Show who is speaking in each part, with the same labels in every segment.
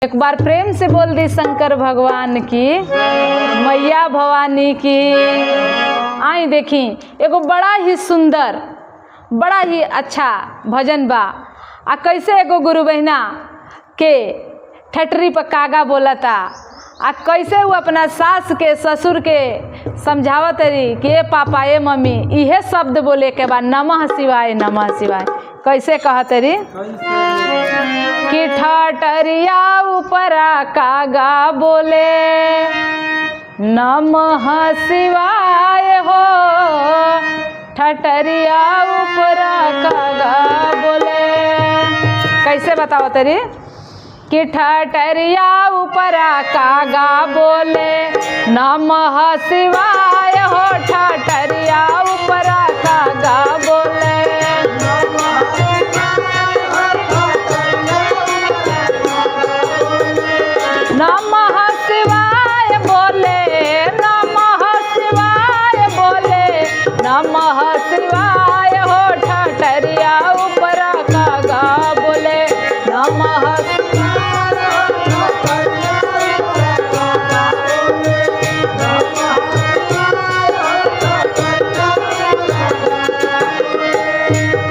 Speaker 1: एक बार प्रेम से बोल दी शंकर भगवान की, मैया भवानी की। आई देखी एगो बड़ा ही सुंदर, बड़ा ही अच्छा भजन बा। आ कैसे एगो गुरु बहिना के ठटरी पर कागा बोलता, आ कैसे वो अपना सास के ससुर के समझावत रही कि ए पापा ए मम्मी इहे शब्द बोले के बाद नमः शिवाय नमः शिवाय। कैसे कहत रही कि ठटरिया ऊपरा कागा बोले नमः शिवाय हो, ठटरिया ऊपरा कागा बोले। कैसे बताओ तेरी कि ठटरिया ऊपरा कागा बोले नमः शिवाय हो, ठटरिया ऊपरा कागा बोले नमः शिवाय बोले, नमः शिवाय बोले, नमः शिवाय हो, ठटरिया ऊपरा कागा बोले नमः।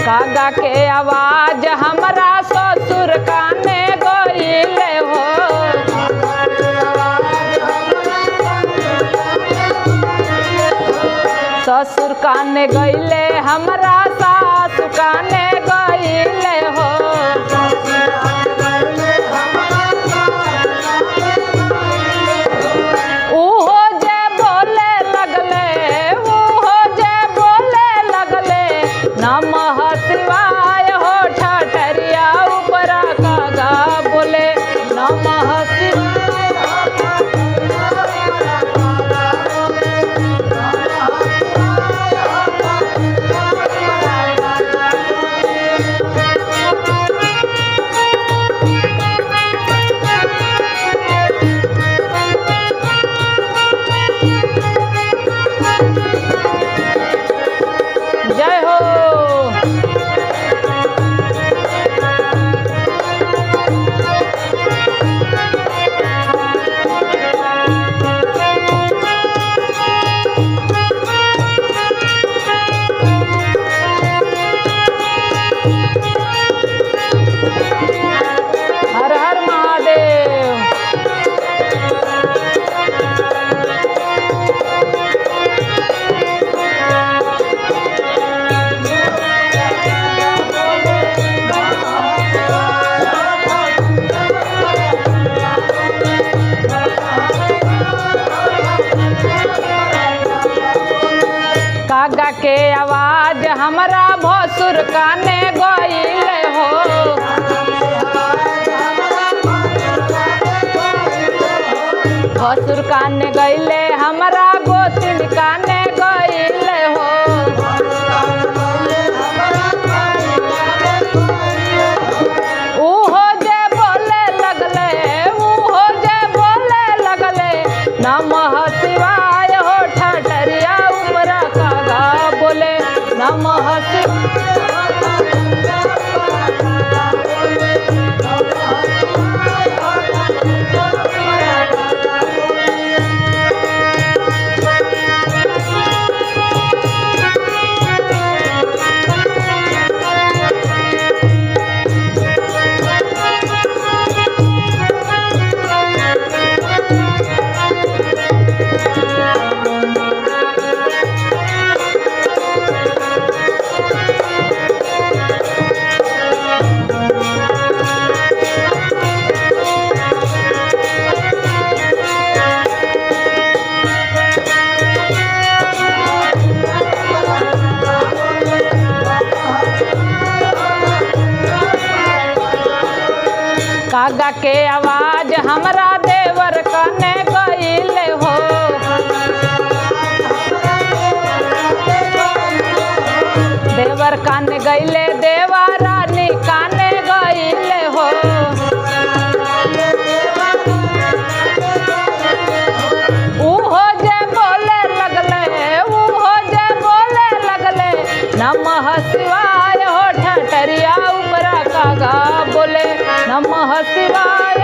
Speaker 1: कागा के आवाज हमरा ससुर काने गइले हो, ससुर काने गइले हमरा सास काने गइले हो। उहो जे बोले लगले, उहो जे बोले लगले नमः शिवाय हो, ठटरिया ऊपरा कागा बोले नमः शिवाय। जय हो। हर हर महादेव। कागा के आवाज हमरा भसुर काने गइले हो, भसुर काने गइले हमरा गोतिन काने गइले हो। उहो जे बोले लगले, उहो जे बोले लगले नमः शिवाय हो, ठटरिया ऊपरा कागा बोले नमः शिवाय। कागा के आवाज हमरा देवर काने गइले हो, देवर काने गइले देवा रानी काने गइले हो। उहो जे बोले लगले, उहो जे बोले लगले नमः शिवाय हो, ठटरिया ऊपरा कागा बोले नमः शिवाय।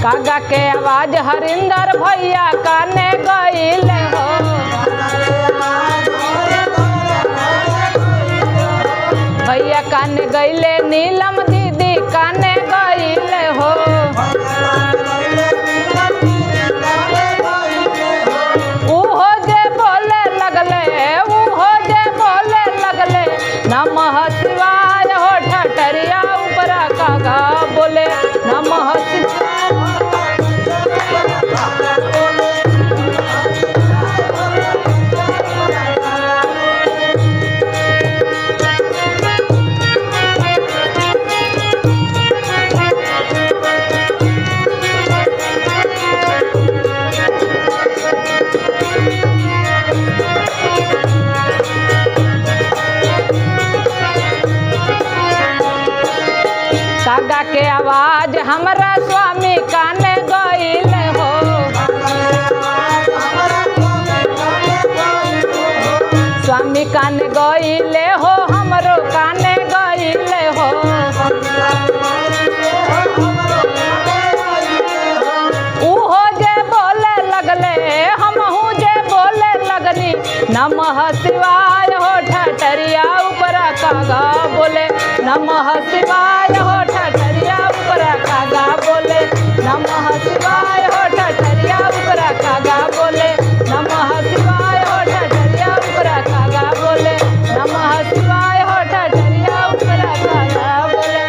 Speaker 1: कागा के आवाज हरिंदर भैया काने गईले हो। भैया काने गईले नीलम दीदी काने गईले हो। उहो जे बोले लगले, उहो जे बोले लगले नमः शिवाय हो। ठठरिया ऊपर कागा बोले नमः शिवाय। कागा के आवाज हमरा स्वामी काने गईले हो। स्वामी काने गईले हो, हमरो काने गईले हो। उहो जे बोले लगले हमहू जे बोले लगनी नमः शिवाय हो। ठठरिया ऊपर कागा बोले नमः शिवाय हो। ठठरिया ऊपर कागा बोले नमः शिवाय हो। ठठरिया ऊपर कागा बोले नमः शिवाय हो। ठठरिया ऊपर कागा बोले नमः शिवाय हो। ठठरिया ऊपर कागा बोले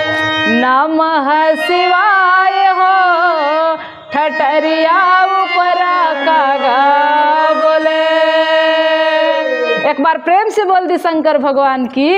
Speaker 1: नमः शिवाय हो। ठठरिया ऊपर कागा बोले। एक बार प्रेम से बोल दी शंकर भगवान की।